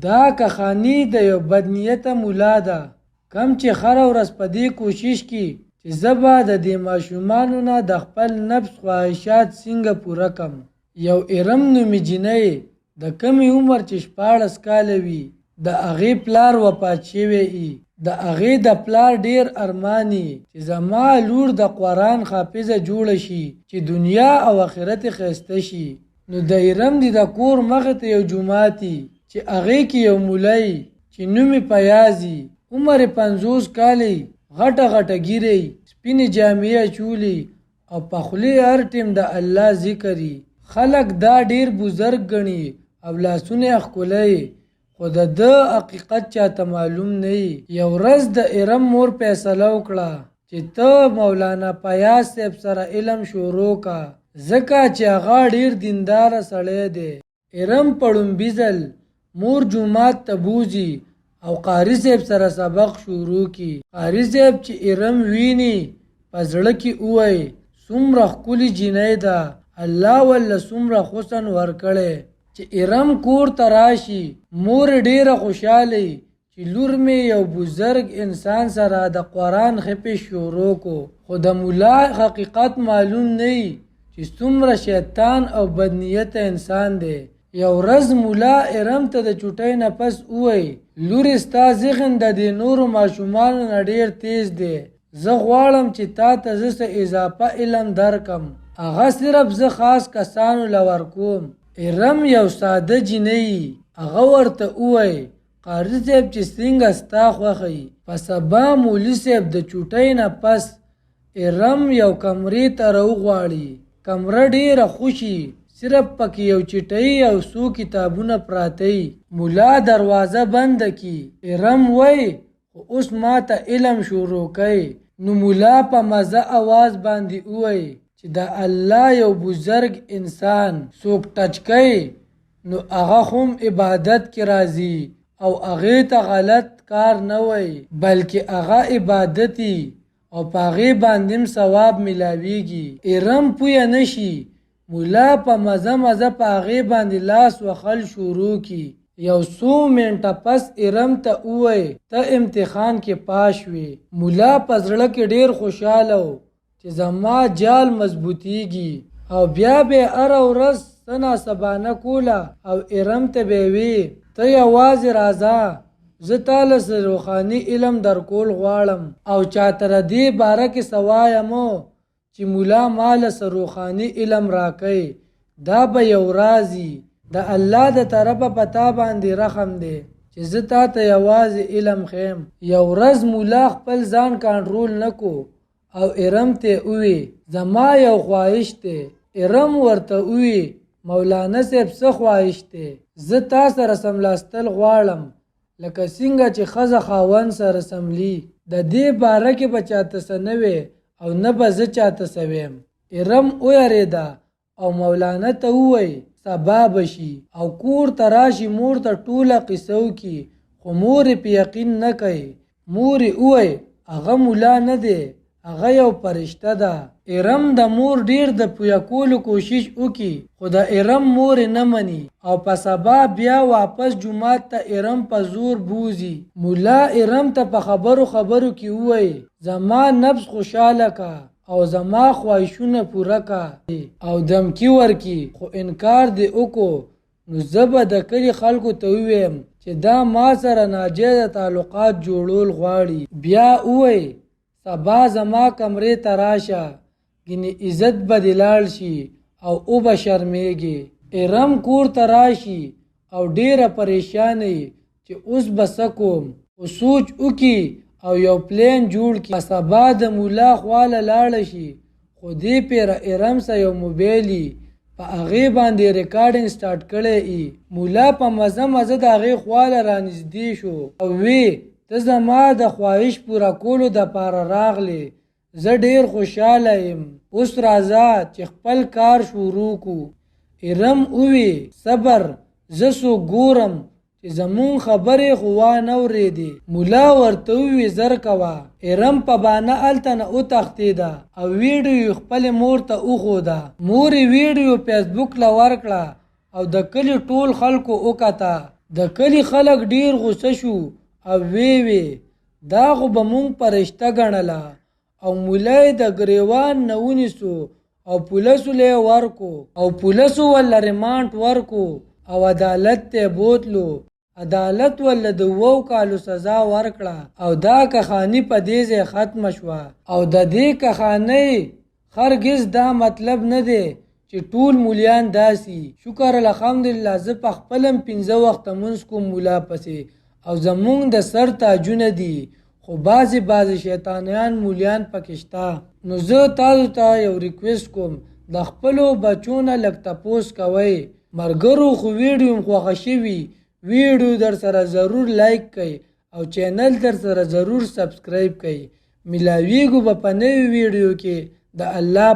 دا کخانی د یو بدنیته مولا ده کم چې هره ورځ په دې کوشش کی چې زبا د دې ماشومانو نه د خپل نفس خواهشات څنګه پوره کم. یو ارم نومې جنۍ د کمې عمر چې 14 کاله وي د هغې پلار وفات شوی ای. د هغې د پلار ډیر ارمانی چې زما لور د قرآن حافظه جوړه شي چې دنیا او آخرت ښایسته شي. نو د ارم دی د کور مخې ته یو جوماتي چې هغې کې یو مولای چې نوم یې پیازي، عمر 50 کالی، غټه غټه ګیرې، سپینې جامې اچولې او په خولې هر ټیم د الله ذکري. خلک دا ډیر بزرګ ګڼي او لاسونه یې ښکلوي، خو د ده حقیقت چاته معلوم نه وي. یو ورځ د ارم مور فیصله وکړه چې ته مولانا پیاز صاحب سره علم شروع کا، ځکه چې هغه ډیر دینداره سړی دی. ارم په لومبي ځل مور جومات ته بوځي او قاري صاحب سره سبق شروع کی. قاري صاحب چې ارم ویني په زړه کې ووایي څومره ښکلې جینۍ ده، الله ولله څومره حسن ورکړی. چې ارم کور ته راشي مور ډیره خوشحاله چې لور مې یو بزرګ انسان سره د قرآن خپې شروع کو، خو د مولا حقیقت معلوم نه وي چې څومره شیطان او بدنیته انسان دی. یو ورځ مولا ارم ته د چوټۍ نه پس ووایي لورې ستا ذهن د دې نورو ماشومانو نه ډیر تیز دی، زه غواړم چې تا ته زه څه اضافه علم درکم، هغه صرف زه خاص کسانو له ورکوم. ارم یو ساده جینۍ هغه ورته ووایي قاري صاحب چې څنګه ستا خوښوي. په سبا مولي صاحب د چوټۍ نه پس ارم یو کمرې ته راوغواړي. کمره ډیره خوشي، صرف پکې یو چټۍ او څو کتابونه پراته. مولا دروازه بند کی. ارم وای خو اوس ما ته علم شروع کوي. نو مولا په مزه आवाज باندې وای چې د الله یو بزرګ انسان څوک ټچ کوي نو هغه هم عبادت کې راځي او هغه ته غلط کار نه وای بلکې هغه عبادتي او په هغه باندې ثواب ملاويږي. ارم پوی نشي. مولا په مزه په هغه باندې لاس وخل شروع کی. یو څو منټه پس ارم ته وای ته امتحان کې پاش وي. مولا په زړه کې ډیر خوشاله و چې زما جال مضبوطیږي او بیا به هر ورځ سنا سبانه کوله او ارم ته به وی ته یوازې راځه زه تاله سره روحاني علم در کول غواړم او چاته دې باره کې سوایمو چې مولا مال سره روحاني علم راکړي. دا به یو رازي د الله د طرفه پتا باندې رحم دی چې زه تا ته یوازې علم خیم. یو ورځ مولا خپل ځان کنټرول نکو او ارم ته وی زما یو خواهش دی. ارم ورته وی مولانا صاحب څه خواهش دی؟ زه تا سره سملاستل غواړم لکه څنګه چې ښځه خاوند سره سملی. د دې باره کې به چاته څه نه وي او نه به زه چاته څه ویم. ارم ویرېده او مولانا ته ووی سبا بشي او کور ته راشي مور ته ټوله قصه وکړي، خو مور یې په یقین نه کوي. مور یې ووی هغه مولا نه دی، هغه یو فرشته ده. ارم د مور ډیر د پویا کولو کوشش وکي خو د ارم مور نه مني او په سبا بیا واپس جمعات ته ارم په زور بوزي. مولا ارم ته په خبرو کې وای زما نفس خوشاله کا او زما خواهشونه پوره کا او دمکی ورکی، خو انکار دی وکړو نو زبه د کلی خلکو ته ویم چې دا ما سره ناجیزه تعلقات جوړول غواړي. بیا وای سبا زما کمرې ته راشه ګینې عزت به دې لاړ شي او به شرمېږي. ارم کور ته راشي او ډیره پریشانه چې اوس به څه کوم او سوچ وکي او یو پلان جوړ کړي. په سبا د مولا خواله لاړه شي خو دې پیره ارم سره یو موبایلي په هغې باندې ریکارډینګ سټارټ کړی ای. مولا په مزه د هغې خواله رانږدې شو او وی ته زما د خواهش پوره کولو دپاره راغلی، زه ډیر خوشحاله یم، اوس راځه چې خپل کار شروع کو. ارم ووی صبر زه څو ګورم چې زمون خبرې خو وانه اورېدې. مولا ورته ووی زر کوه. ارم په بانه هلته نه وتښتېده او ویډیو خپلې مور ته وښوده. مور یې ویډیو فیسبوک له ورکړه او د کلي ټول خلکو وکته. د کلی خلک ډیر غوسه شو او وی دا خو به مونږ پرشته ګڼله او مولای د ګریوان نه ونیسو او پولیسو له ورکو او پولیسو ول ریمانډ ورکو او عدالت ته بوتلو. عدالت ول د 2 کالو سزا ورکړه او دا کخانی په دې ځای ختم شوه. او د دې کخانی هرگز دا مطلب نه دی چې ټول مولیان داسي. شکر الحمدلله زه په خپلم 15 وخت مونږ کوم مولا پسې او زمونږ د سر تاجونه دي خو بعضی شیطانیان مولیان پکشتا. نو زه تاسو ته یو ریکوست کوم د خپلو بچونه لږ تپوس کوئ. مرګرو خو ویډیو خوښه شوي ویډیو در سره ضرور لایک کړئ او چینل در سره ضرور سبسکرایب کړئ. ملاویږو په نوې ویډیو کې د الله